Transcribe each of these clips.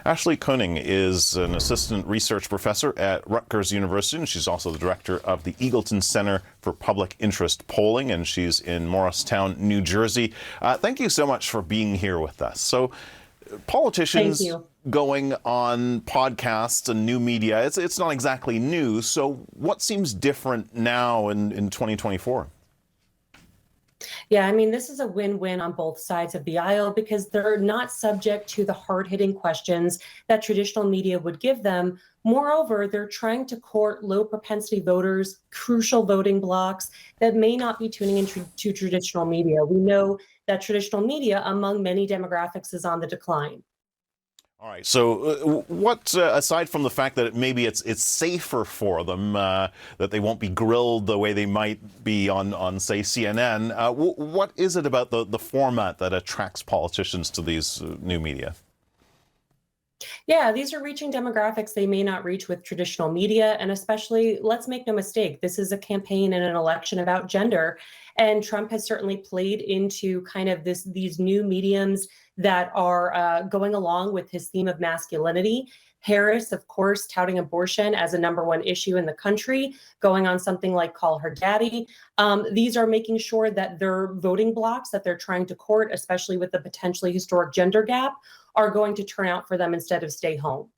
Ashley Koning is an assistant research professor at Rutgers University, and she's also the director of the Eagleton Center for Public Interest Polling, and she's in Morristown, New Jersey. Thank you so much for being here with us. So, politicians going on podcasts and new media, it's not exactly new. So what seems different now in 2024? Yeah, I mean, this is a win-win on both sides of the aisle because they're not subject to the hard-hitting questions that traditional media would give them. Moreover, they're trying to court low-propensity voters, crucial voting blocks that may not be tuning into traditional media. We know that traditional media, among many demographics, is on the decline. All right. So, what aside from the fact that maybe it's safer for them that they won't be grilled the way they might be on say CNN, what is it about the format that attracts politicians to these new media? Yeah, these are reaching demographics they may not reach with traditional media. And especially, let's make no mistake, this is a campaign and an election about gender. And Trump has certainly played into kind of these new mediums that are going along with his theme of masculinity. Harris, of course, touting abortion as a #1 issue in the country, going on something like Call Her Daddy. These are making sure that their voting blocks that they're trying to court, especially with the potentially historic gender gap, are going to turn out for them instead of stay home.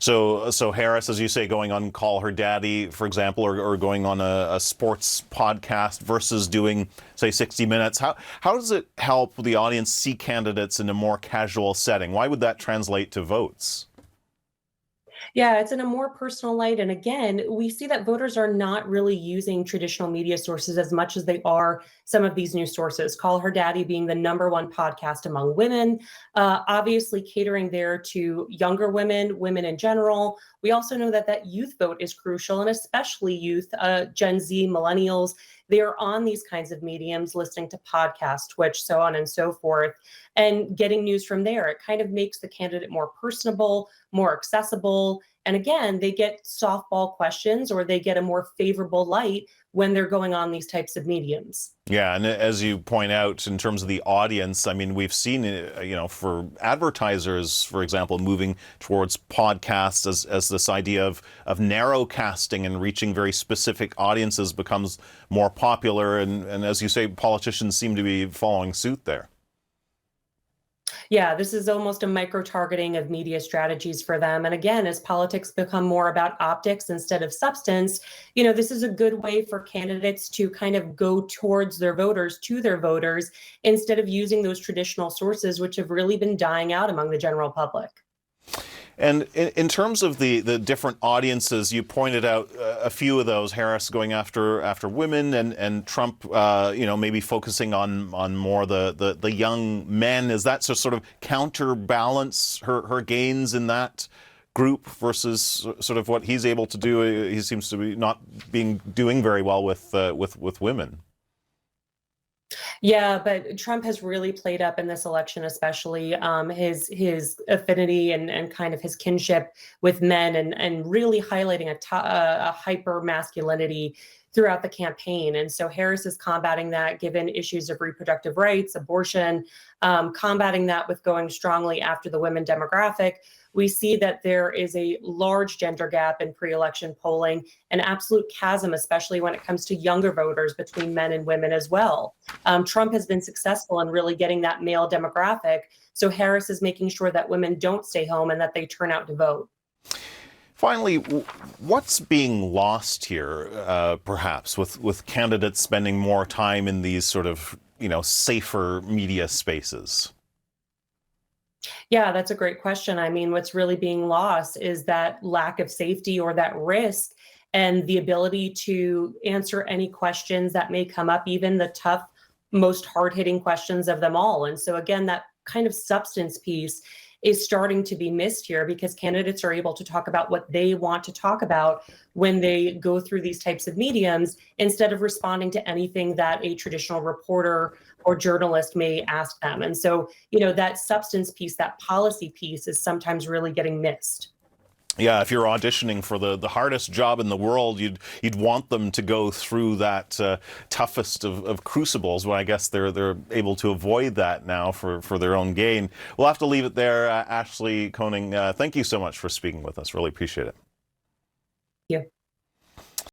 So Harris, as you say, going on Call Her Daddy, for example, or going on a sports podcast versus doing, say, 60 Minutes. How does it help the audience see candidates in a more casual setting? Why would that translate to votes? Yeah, it's in a more personal light. And again, we see that voters are not really using traditional media sources as much as they are some of these new sources. Call Her Daddy being the #1 podcast among women, obviously catering there to younger women, women in general. We also know that youth vote is crucial, and especially youth, Gen Z, millennials. They are on these kinds of mediums, listening to podcasts, Twitch, so on and so forth, and getting news from there. It kind of makes the candidate more personable, more accessible. And again, they get softball questions or they get a more favorable light when they're going on these types of mediums. Yeah, and as you point out, in terms of the audience, I mean, we've seen, for advertisers, for example, moving towards podcasts as this idea of narrow casting and reaching very specific audiences becomes more popular. And as you say, politicians seem to be following suit there. Yeah, this is almost a micro-targeting of media strategies for them. And again, as politics become more about optics instead of substance, this is a good way for candidates to kind of go towards their voters, to their voters, instead of using those traditional sources, which have really been dying out among the general public. And in terms of the different audiences, you pointed out a few of those, Harris going after women and Trump, maybe focusing on more the young men. Is that sort of counterbalance her gains in that group versus sort of what he's able to do? He seems to be not doing very well with women. Yeah, but Trump has really played up in this election, especially his affinity and kind of his kinship with men and really highlighting a hyper masculinity throughout the campaign. And so Harris is combating that, given issues of reproductive rights, abortion, combating that with going strongly after the women demographic. We see that there is a large gender gap in pre-election polling, an absolute chasm, especially when it comes to younger voters between men and women as well. Trump has been successful in really getting that male demographic. So Harris is making sure that women don't stay home and that they turn out to vote. Finally, what's being lost here, perhaps, with candidates spending more time in these sort of, safer media spaces? Yeah, that's a great question. I mean, what's really being lost is that lack of safety or that risk and the ability to answer any questions that may come up, even the tough, most hard-hitting questions of them all. And so again, that kind of substance piece is starting to be missed here because candidates are able to talk about what they want to talk about when they go through these types of mediums instead of responding to anything that a traditional reporter or journalist may ask them. And so, that substance piece, that policy piece is sometimes really getting missed. Yeah, if you're auditioning for the hardest job in the world, you'd want them to go through that toughest of crucibles. Well, I guess they're able to avoid that now for their own gain. We'll have to leave it there. Ashley Koning, thank you so much for speaking with us. Really appreciate it. Thank you.